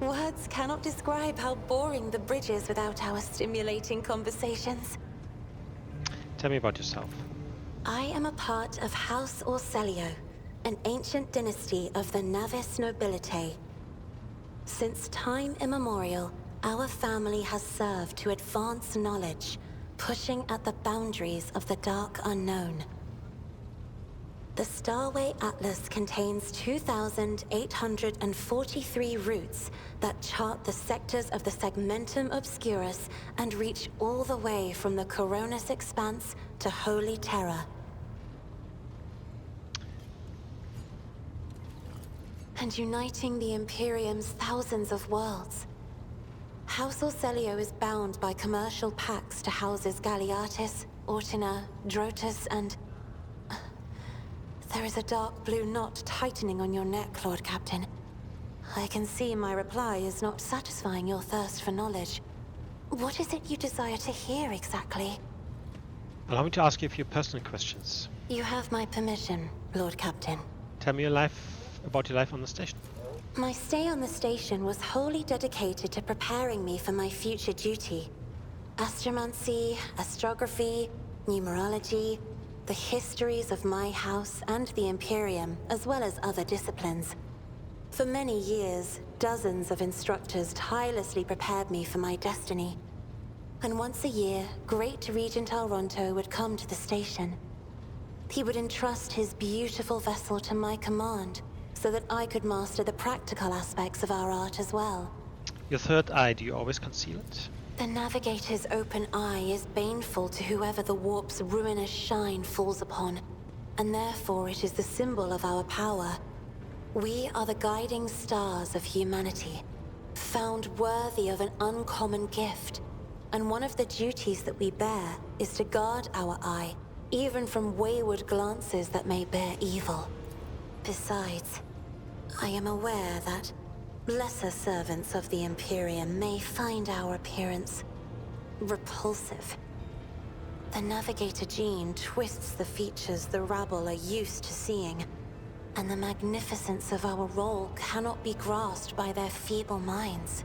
Words cannot describe how boring the bridge is without our stimulating conversations. Tell me about yourself. I am a part of House Orselio, an ancient dynasty of the Navis nobility. Since time immemorial, our family has served to advance knowledge, pushing at the boundaries of the dark unknown. The Starway Atlas contains 2,843 routes that chart the sectors of the Segmentum Obscurus and reach all the way from the Coronis Expanse to Holy Terra. And uniting the Imperium's thousands of worlds. House Orselio is bound by commercial pacts to houses Galeatis, Ortina, Drotus, and... There is a dark blue knot tightening on your neck, Lord Captain. I can see my reply is not satisfying your thirst for knowledge. What is it you desire to hear exactly? Allow me to ask you a few personal questions. You have my permission, Lord Captain. Tell me about your life on the station. My stay on the station was wholly dedicated to preparing me for my future duty. Astromancy, astrography, numerology, the histories of my house and the Imperium, as well as other disciplines. For many years, dozens of instructors tirelessly prepared me for my destiny. And once a year, Great Regent Alronto would come to the station. He would entrust his beautiful vessel to my command, so that I could master the practical aspects of our art as well. Your third eye, do you always conceal it? The Navigator's open eye is baneful to whoever the warp's ruinous shine falls upon, and therefore it is the symbol of our power. We are the guiding stars of humanity, found worthy of an uncommon gift, and one of the duties that we bear is to guard our eye, even from wayward glances that may bear evil. Besides, I am aware that lesser servants of the Imperium may find our appearance repulsive. The Navigator gene twists the features the rabble are used to seeing, and the magnificence of our role cannot be grasped by their feeble minds.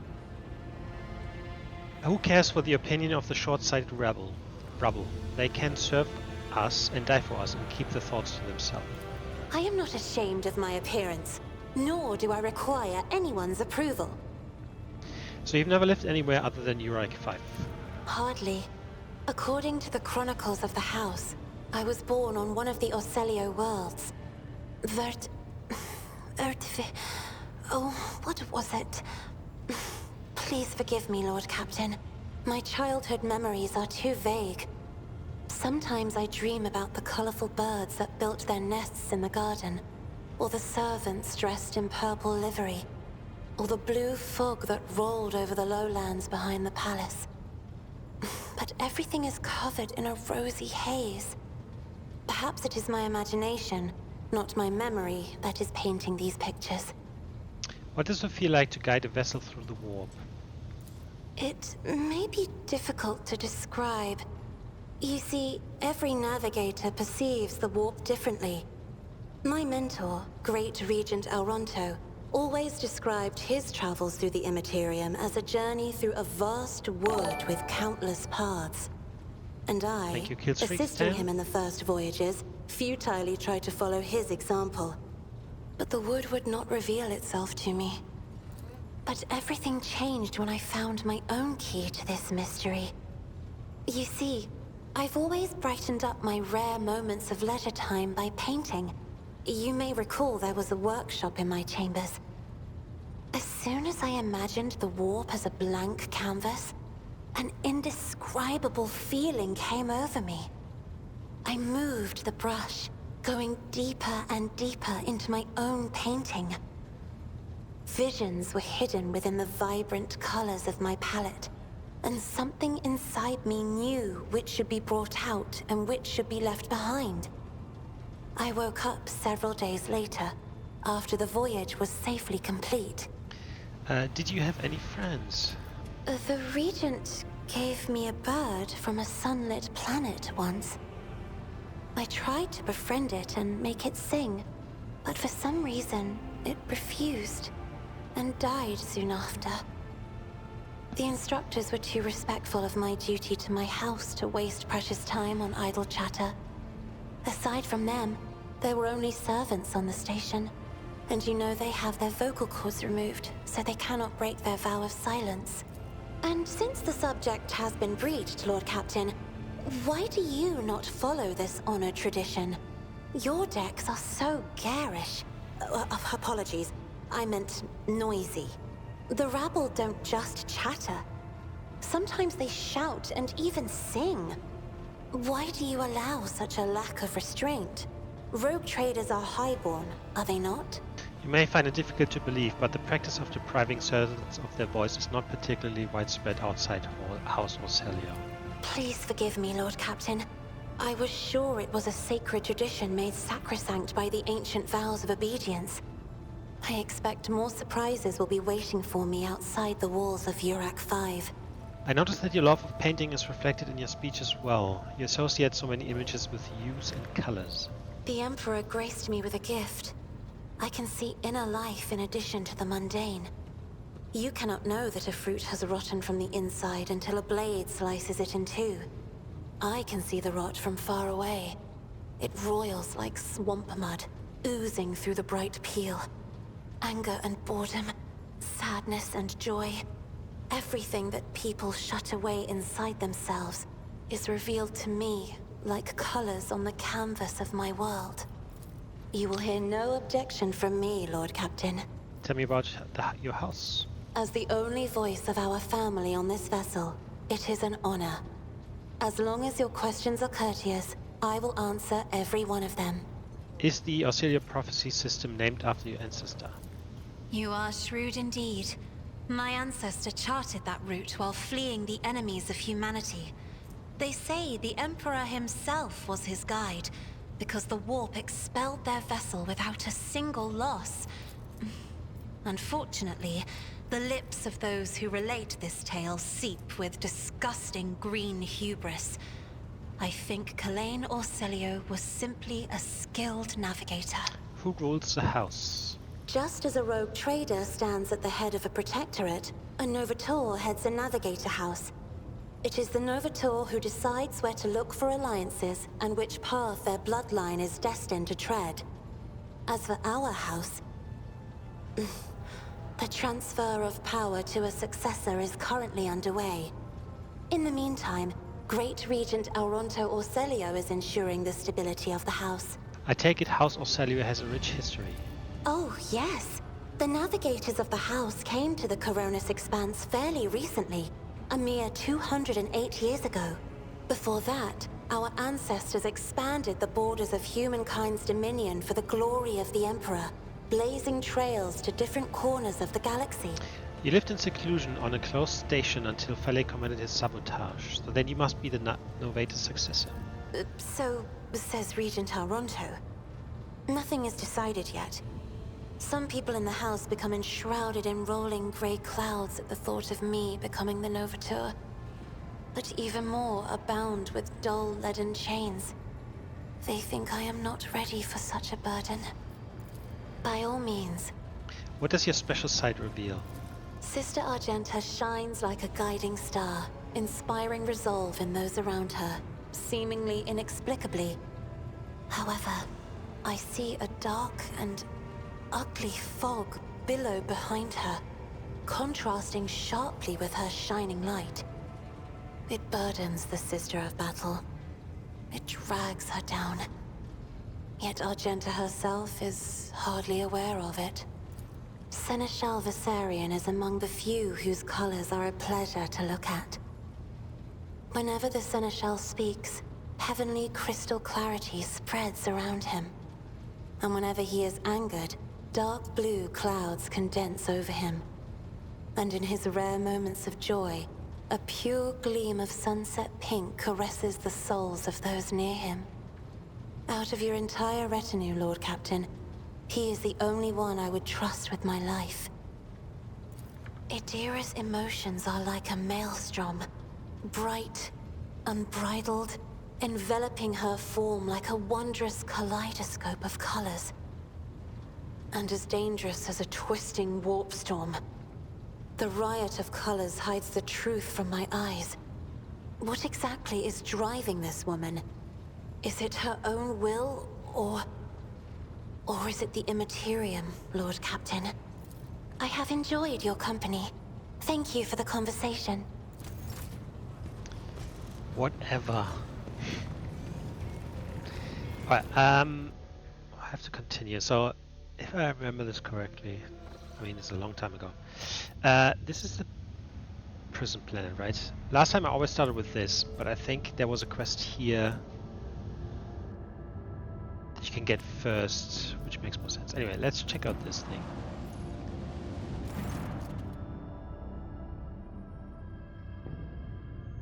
Who cares for the opinion of the short-sighted rabble? They can serve us and die for us and keep the thoughts to themselves. I am not ashamed of my appearance, nor do I require anyone's approval. So you've never lived anywhere other than Uric 5? Hardly. According to the chronicles of the house, I was born on one of the Orselio worlds. Oh, what was it? Please forgive me, Lord Captain. My childhood memories are too vague. Sometimes I dream about the colorful birds that built their nests in the garden, or the servants dressed in purple livery, or the blue fog that rolled over the lowlands behind the palace. But everything is covered in a rosy haze. Perhaps it is my imagination, not my memory, that is painting these pictures. What does it feel like to guide a vessel through the warp? It may be difficult to describe. You see, every navigator perceives the warp differently. My mentor, Great Regent Alronto, always described his travels through the Immaterium as a journey through a vast wood with countless paths. And I, assisting him in the first voyages, futilely tried to follow his example. But the wood would not reveal itself to me. But everything changed when I found my own key to this mystery. You see, I've always brightened up my rare moments of leisure time by painting. You may recall there was a workshop in my chambers. As soon as I imagined the warp as a blank canvas, an indescribable feeling came over me. I moved the brush, going deeper and deeper into my own painting. Visions were hidden within the vibrant colors of my palette, and something inside me knew which should be brought out and which should be left behind. I woke up several days later, after the voyage was safely complete. Did you have any friends? The Regent gave me a bird from a sunlit planet once. I tried to befriend it and make it sing, but for some reason, it refused. and died soon after. The instructors were too respectful of my duty to my house to waste precious time on idle chatter. Aside from them, there were only servants on the station. And you know they have their vocal cords removed, so they cannot break their vow of silence. And since the subject has been breached, Lord Captain, why do you not follow this honored tradition? Your decks are so garish. Apologies, I meant noisy. The rabble don't just chatter. Sometimes they shout and even sing. Why do you allow such a lack of restraint? Rogue traders are highborn, are they not? You may find it difficult to believe, but the practice of depriving servants of their voice is not particularly widespread outside House Orcelio. Please forgive me, Lord Captain. I was sure it was a sacred tradition made sacrosanct by the ancient vows of obedience. I expect more surprises will be waiting for me outside the walls of Urak 5. I noticed that your love of painting is reflected in your speech as well. You associate so many images with hues and colors. The Emperor graced me with a gift. I can see inner life in addition to the mundane. You cannot know that a fruit has rotten from the inside until a blade slices it in two. I can see the rot from far away. It roils like swamp mud, oozing through the bright peel. Anger and boredom, sadness and joy. Everything that people shut away inside themselves is revealed to me like colors on the canvas of my world. You will hear no objection from me, Lord Captain. Tell me about your house. As the only voice of our family on this vessel, it is an honor. As long as your questions are courteous, I will answer every one of them. Is the Orcelio prophecy system named after your ancestor? You are shrewd indeed. My ancestor charted that route while fleeing the enemies of humanity. They say the Emperor himself was his guide, because the warp expelled their vessel without a single loss. Unfortunately, the lips of those who relate this tale seep with disgusting green hubris. I think Kalain Orcelio was simply a skilled navigator. Who rules the house? Just as a rogue trader stands at the head of a protectorate, a Novator heads a navigator house. It is the Novator who decides where to look for alliances and which path their bloodline is destined to tread. As for our house, the transfer of power to a successor is currently underway. In the meantime, Great Regent Auronto Orcelio is ensuring the stability of the house. I take it House Orcelio has a rich history. Oh, yes. The navigators of the house came to the Coronis Expanse fairly recently, a mere 208 years ago. Before that, our ancestors expanded the borders of humankind's dominion for the glory of the Emperor, blazing trails to different corners of the galaxy. You lived in seclusion on a closed station until Fale committed his sabotage, so then you must be the Novator's successor. So says Regent Auronto. Nothing is decided yet. Some people in the house become enshrouded in rolling grey clouds at the thought of me becoming the Novator. But even more are bound with dull leaden chains. They think I am not ready for such a burden. By all means. What does your special sight reveal? Sister Argenta shines like a guiding star, inspiring resolve in those around her, seemingly inexplicably. However, I see a dark and ugly fog billow behind her, contrasting sharply with her shining light. It burdens the Sister of Battle. It drags her down. Yet Argenta herself is hardly aware of it. Seneschal Viserion is among the few whose colors are a pleasure to look at. Whenever the Seneschal speaks, heavenly crystal clarity spreads around him. And whenever he is angered, dark blue clouds condense over him. And in his rare moments of joy, a pure gleam of sunset pink caresses the souls of those near him. Out of your entire retinue, Lord Captain, he is the only one I would trust with my life. Idira's emotions are like a maelstrom, bright, unbridled, enveloping her form like a wondrous kaleidoscope of colors. and as dangerous as a twisting warp storm. The riot of colors hides the truth from my eyes. What exactly is driving this woman? Is it her own will, or is it the Immaterium, Lord Captain? I have enjoyed your company. Thank you for the conversation. Whatever. Alright, I have to continue. So, if I remember this correctly, I mean, it's a long time ago. This is the prison planet, right? Last time I always started with this, but I think there was a quest here that you can get first, which makes more sense. Anyway, let's check out this thing.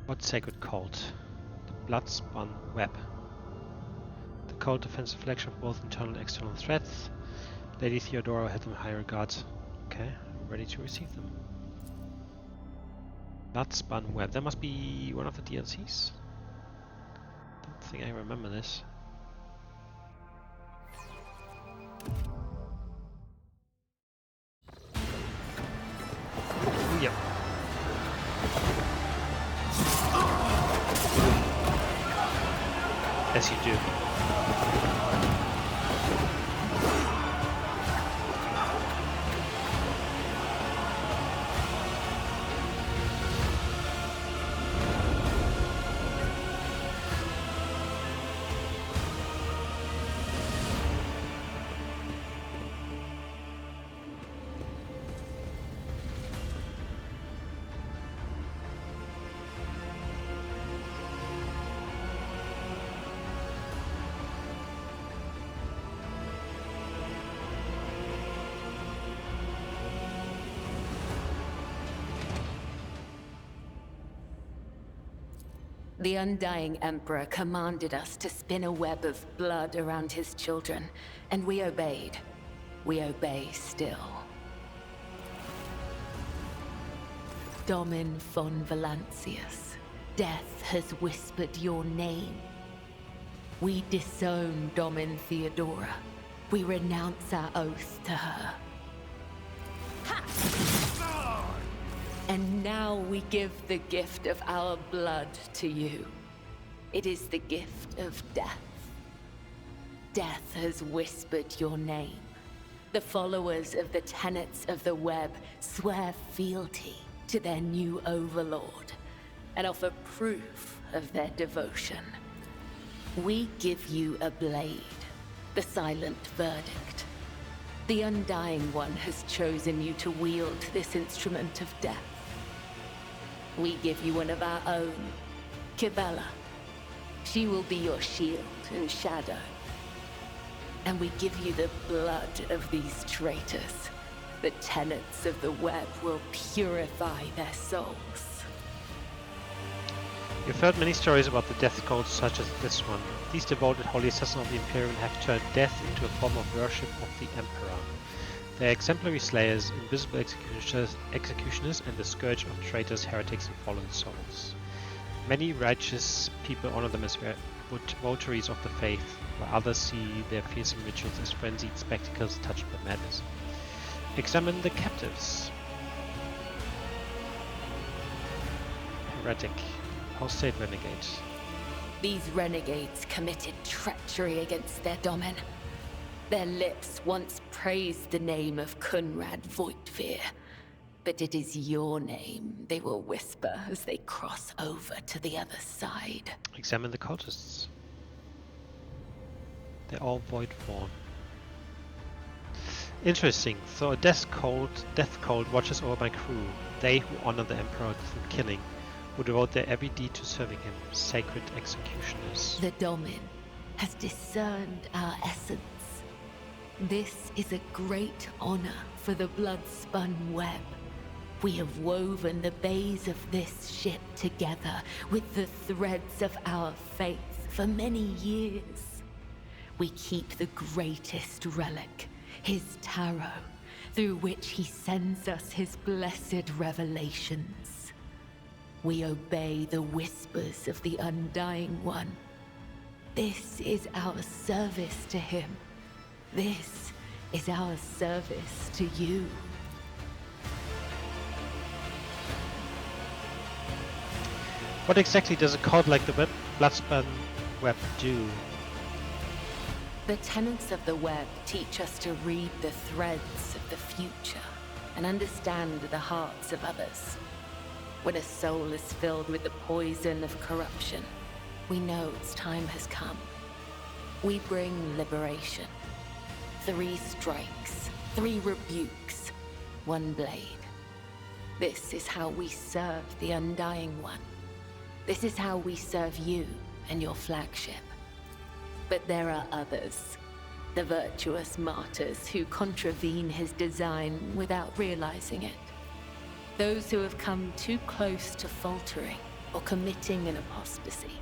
What sacred cult? The Bloodspun web. The cult defends the flagship of both internal and external threats. Lady Theodora had them in high regard. Okay, ready to receive them. Bloodspun web. That must be one of the DLCs. Don't think I remember this. Ooh, yeah. As you do. The Undying Emperor commanded us to spin a web of blood around his children, and we obeyed. We obey still. Domin von Valancius, death has whispered your name. We disown Domin Theodora. We renounce our oath to her. Ha! And now we give the gift of our blood to you. It is the gift of death. Death has whispered your name. The followers of the tenets of the web swear fealty to their new overlord and offer proof of their devotion. We give you a blade, the silent verdict. The Undying One has chosen you to wield this instrument of death. We give you one of our own, Kibellah. She will be your shield and shadow. And we give you the blood of these traitors. The tenets of the web will purify their souls. You've heard many stories about the death cults such as this one. These devoted holy assassins of the Imperium have turned death into a form of worship of the Emperor. They are exemplary slayers, invisible executioners, and the scourge of traitors, heretics, and fallen souls. Many righteous people honor them as votaries of the faith, while others see their fearsome rituals as frenzied spectacles touched by madness. Examine the captives. Heretic. Apostate renegade. These renegades committed treachery against their domin. Their lips once praised the name of Kunrad Voidfear, but it is your name they will whisper as they cross over to the other side. Examine the cultists. They're all Voidborn. Interesting. So a death cult watches over my crew. They who honor the Emperor through killing, who devote their every deed to serving him. Sacred executioners. The Domin has discerned our essence. This is a great honor for the Bloodspun web. We have woven the bays of this ship together with the threads of our faith for many years. We keep the greatest relic, his tarot, through which he sends us his blessed revelations. We obey the whispers of the Undying One. This is our service to him. This is our service to you. What exactly does a code like the Bloodspun web do? The tenets of the web teach us to read the threads of the future and understand the hearts of others. When a soul is filled with the poison of corruption, we know its time has come. We bring liberation. 3 strikes, 3 rebukes, 1 blade. This is how we serve the Undying One. This is how we serve you and your flagship. But there are others, the virtuous martyrs who contravene his design without realizing it. Those who have come too close to faltering or committing an apostasy,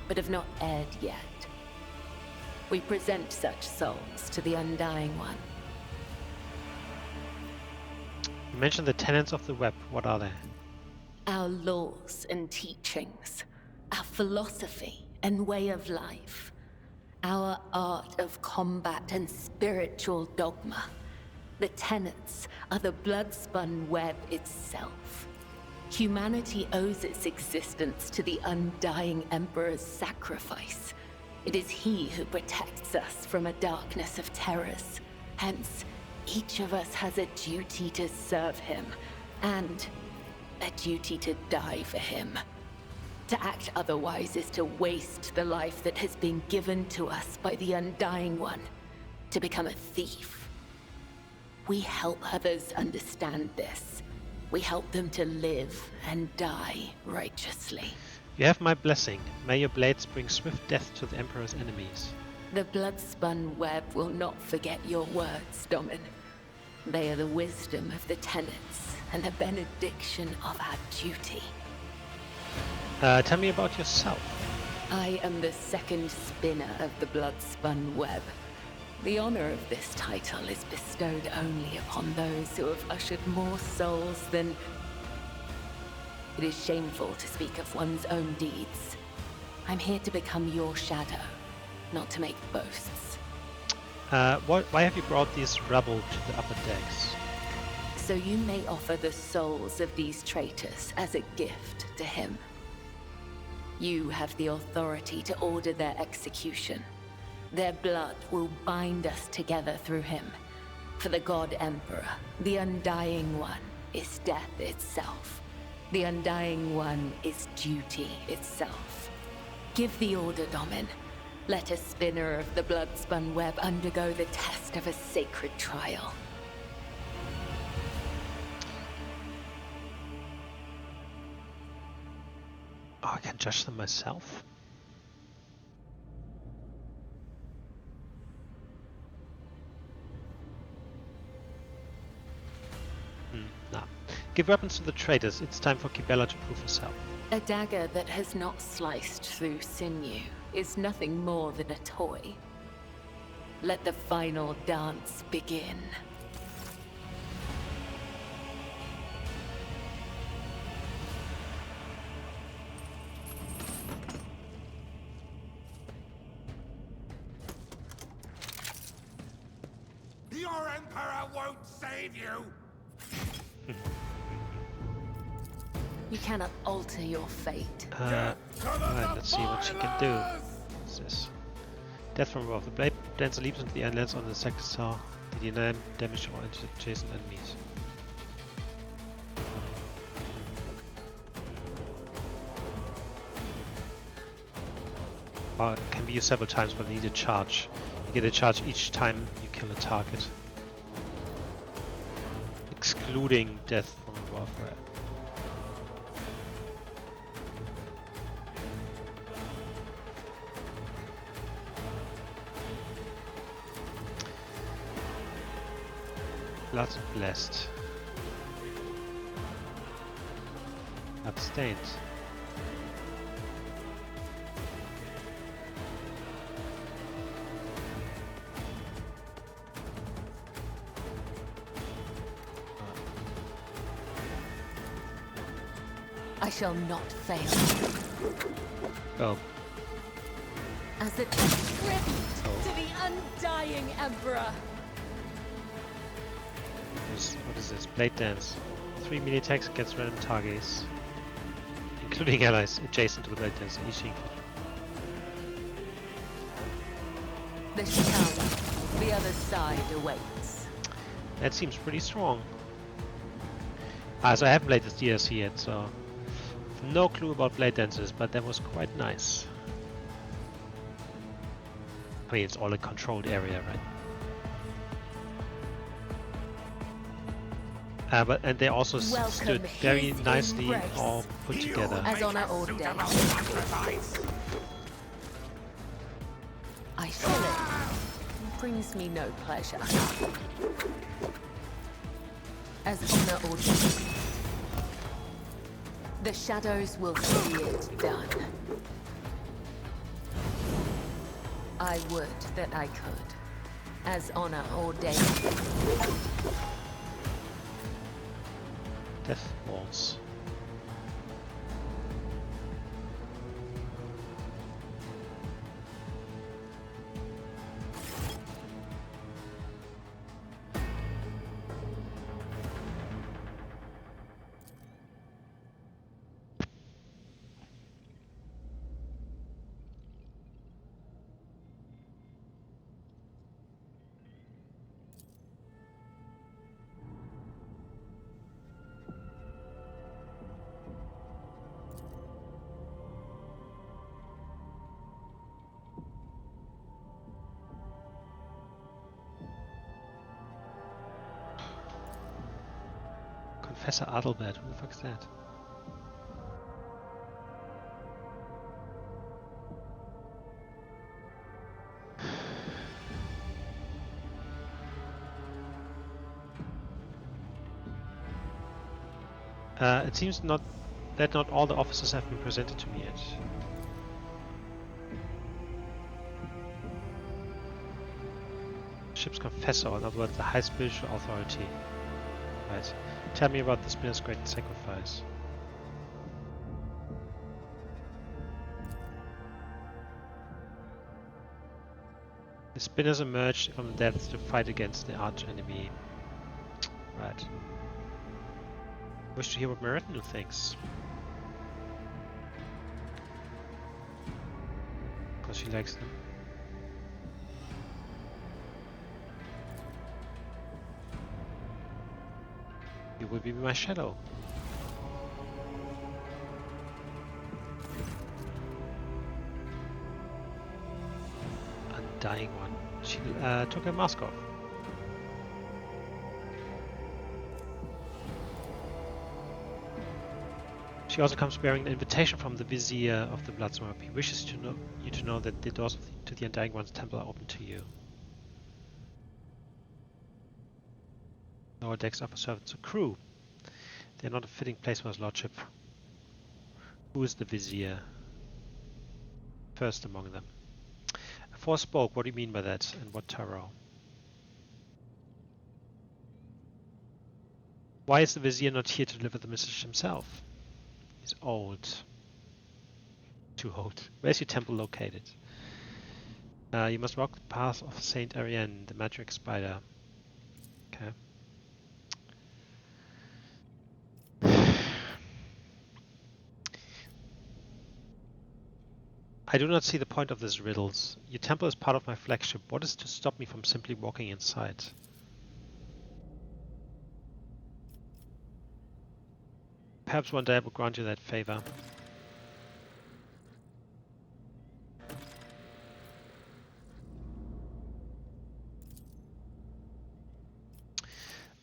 but have not erred yet. We present such souls to the Undying One. You mentioned the tenets of the web. What are they? Our laws and teachings, our philosophy and way of life, our art of combat and spiritual dogma. The tenets are the Bloodspun web itself. Humanity owes its existence to the Undying Emperor's sacrifice. It is he who protects us from a darkness of terrors. Hence, each of us has a duty to serve him, and a duty to die for him. To act otherwise is to waste the life that has been given to us by the Undying One, to become a thief. We help others understand this. We help them to live and die righteously. You have my blessing. May your blades bring swift death to the Emperor's enemies. The Bloodspun web will not forget your words, Domin. They are the wisdom of the tenets and the benediction of our duty. Tell me about yourself. I am the second spinner of the Bloodspun web. The honor of this title is bestowed only upon those who have ushered more souls than... It is shameful to speak of one's own deeds. I'm here to become your shadow, not to make boasts. Why have you brought these rabble to the upper decks? So you may offer the souls of these traitors as a gift to him. You have the authority to order their execution. Their blood will bind us together through him. For the God Emperor, the Undying One is death itself. The Undying One is duty itself. Give the order, Domin. Let a spinner of the Bloodspun web undergo the test of a sacred trial. Oh, I can judge them myself? Nah. Give weapons to the traitors. It's time for Kibellah to prove herself. A dagger that has not sliced through sinew is nothing more than a toy. Let the final dance begin. Your Emperor won't save you! You cannot alter your fate. Alright, let's see what she can do. What's this? Death from above. The blade dancer leaps into the air and lands on the second star. They deny damage to all adjacent enemies. Well, it can be used several times, but you need a charge. You get a charge each time you kill a target. Excluding death from above, right? Blood blessed. Abstained. I shall not fail. Oh. As a tribute to the Undying Emperor. What is this? Blade Dance. 3 melee attacks against random targets, including allies adjacent to the Blade Dance. The shout, the other side awaits. That seems pretty strong. So I haven't played this DLC yet, so no clue about Blade Dances, but that was quite nice. I mean, it's all a controlled area, right? And they also stood very nicely all put together. As honor ordained. I feel it. Brings me no pleasure. As honor ordained. The shadows will see it done. I would that I could. As honor ordained. Death balls. Professor Adelbert, who the fuck's that? It seems that not all the officers have been presented to me yet. Ship's confessor, in other words, the high spiritual authority. Right. Tell me about the Spinner's great sacrifice. The Spinners emerged from the depths to fight against the arch-enemy. Right. Wish to hear what my retinue thinks. Because she likes them. You will be my shadow. Undying one. She took her mask off. She also comes bearing an invitation from the Vizier of the Bloodspun. He wishes you to know that the doors to the Undying One's temple are open to you. Lower decks offer servants to crew. They are not a fitting place for his lordship. Who is the Vizier? First among them. Forspoke, what do you mean by that? And what tarot? Why is the Vizier not here to deliver the message himself? He's old. Too old. Where's your temple located? You must walk the path of Saint Ariane, the magic spider. Okay. I do not see the point of these riddles. Your temple is part of my flagship. What is to stop me from simply walking inside? Perhaps one day I will grant you that favor.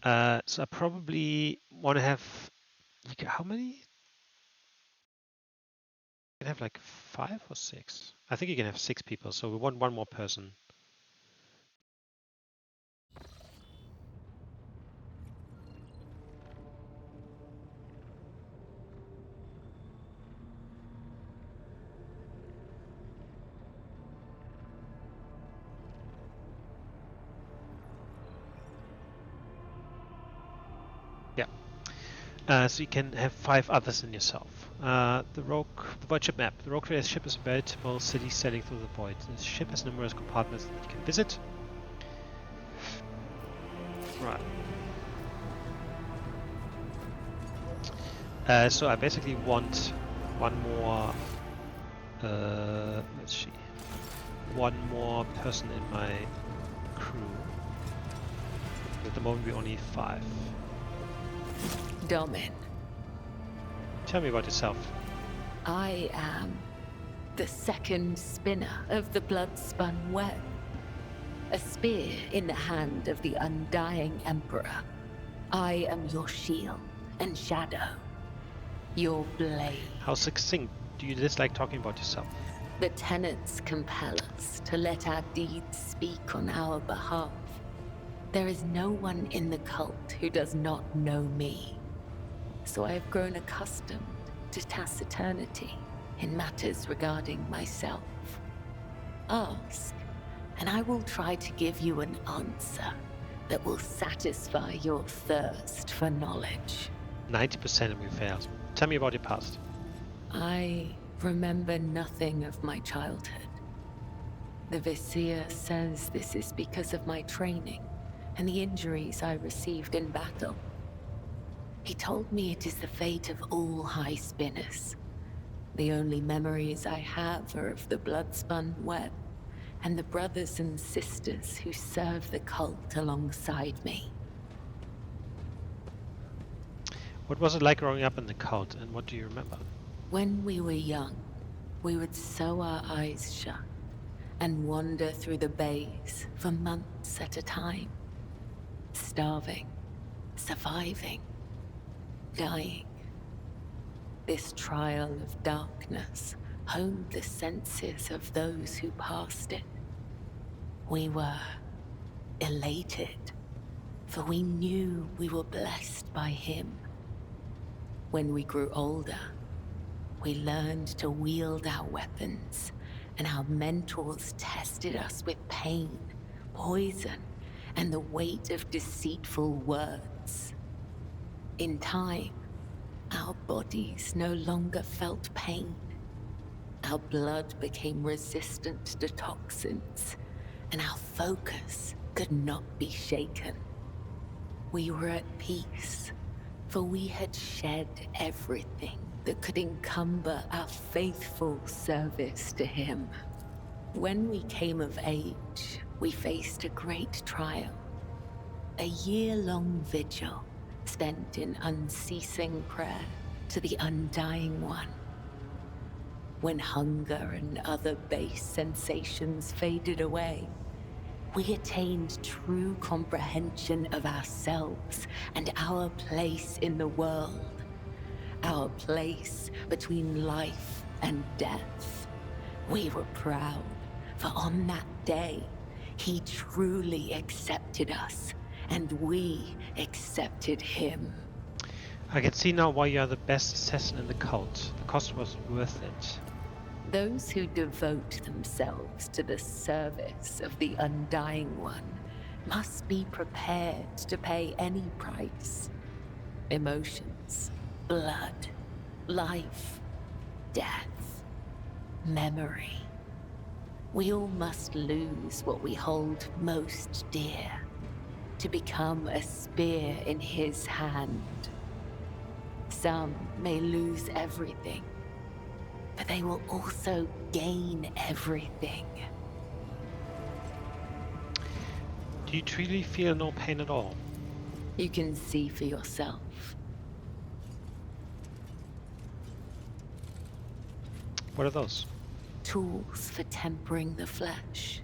So I probably want to have... How many? You can have like 5 or 6. I think you can have 6 people, so we want one more person. So you can have 5 others than yourself. The Voidship map. The Rogue Trader's ship is a veritable city sailing through the void. The ship has numerous compartments that you can visit. Right. So I basically want one more. Let's see. One more person in my crew. At the moment, we only have 5. Domin, Tell me about yourself. I am the second spinner of the Bloodspun web. A spear in the hand of the undying Emperor. I am your shield and shadow. Your blade. How succinct do you dislike talking about yourself? The tenets compel us to let our deeds speak on our behalf. There is no one in the cult who does not know me. So I have grown accustomed to taciturnity in matters regarding myself. Ask, and I will try to give you an answer that will satisfy your thirst for knowledge. 90% of me fails. Tell me about your past. I remember nothing of my childhood. The Vizier says this is because of my training and the injuries I received in battle. He told me it is the fate of all high spinners. The only memories I have are of the Bloodspun web and the brothers and sisters who serve the cult alongside me. What was it like growing up in the cult, and what do you remember? When we were young, we would sew our eyes shut and wander through the bays for months at a time. Starving, surviving, dying. This trial of darkness honed the senses of those who passed it. We were elated, for we knew we were blessed by him. When we grew older, we learned to wield our weapons, and our mentors tested us with pain, poison, and the weight of deceitful words. In time, our bodies no longer felt pain. Our blood became resistant to toxins, and our focus could not be shaken. We were at peace, for we had shed everything that could encumber our faithful service to him. When we came of age, we faced a great trial. A year-long vigil spent in unceasing prayer to the Undying One. When hunger and other base sensations faded away, we attained true comprehension of ourselves and our place in the world. Our place between life and death. We were proud, for on that day, he truly accepted us, and we accepted him. I can see now why you are the best assassin in the cult. The cost was worth it. Those who devote themselves to the service of the Undying One must be prepared to pay any price. Emotions, blood, life, death, memory. We all must lose what we hold most dear to become a spear in his hand. Some may lose everything, but they will also gain everything. Do you truly feel no pain at all? You can see for yourself. What are those? Tools for tempering the flesh.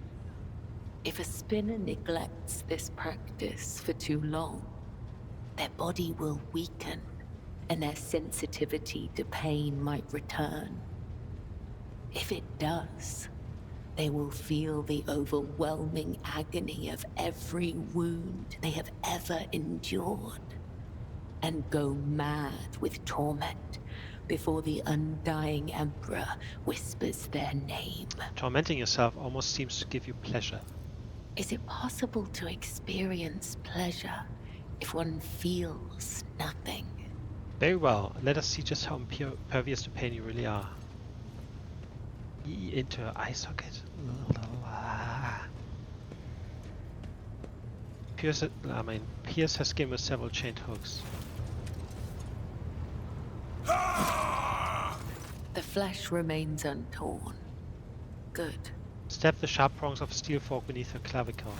If a spinner neglects this practice for too long, their body will weaken and their sensitivity to pain might return. If it does, they will feel the overwhelming agony of every wound they have ever endured and go mad with torment before the Undying Emperor whispers their name. Tormenting yourself almost seems to give you pleasure. Is it possible to experience pleasure if one feels nothing? Very well, let us see just how impervious to pain you really are. Into her eye socket. Pierce her skin with several chained hooks. flesh remains untorn. Good. Stab the sharp prongs of a steel fork beneath her clavicle.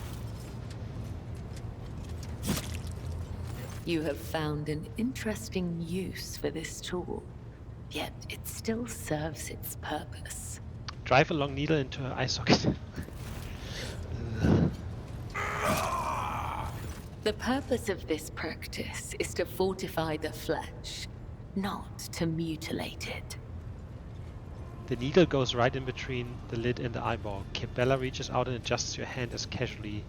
You have found an interesting use for this tool, yet it still serves its purpose. Drive a long needle into her eye socket. The purpose of this practice is to fortify the flesh, not to mutilate it. The needle goes right in between the lid and the eyeball. Kibellah reaches out and adjusts your hand as casually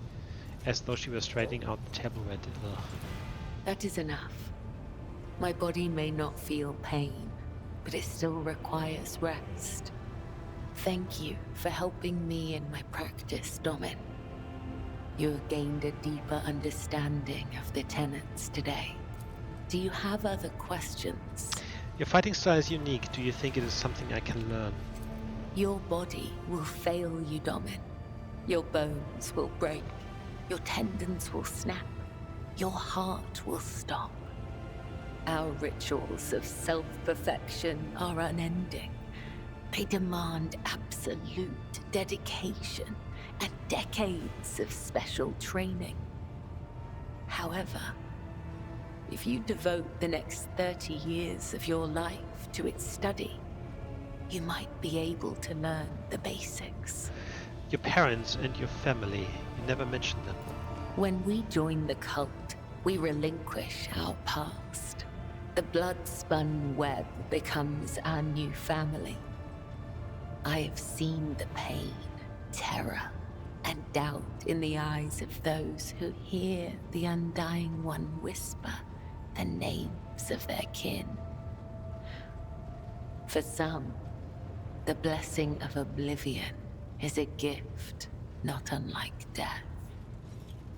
as though she were straightening out the tablet. Ugh. That is enough. My body may not feel pain, but it still requires rest. Thank you for helping me in my practice, Domin. You have gained a deeper understanding of the tenets today. Do you have other questions? Your fighting style is unique. Do you think it is something I can learn? Your body will fail you, Domin. Your bones will break. Your tendons will snap. Your heart will stop. Our rituals of self-perfection are unending. They demand absolute dedication and decades of special training. However, if you devote the next 30 years of your life to its study, you might be able to learn the basics. Your parents and your family, you never mentioned them. When we join the cult, we relinquish our past. The Bloodspun web becomes our new family. I have seen the pain, terror, and doubt in the eyes of those who hear the Undying One whisper the names of their kin. For some, the blessing of oblivion is a gift not unlike death.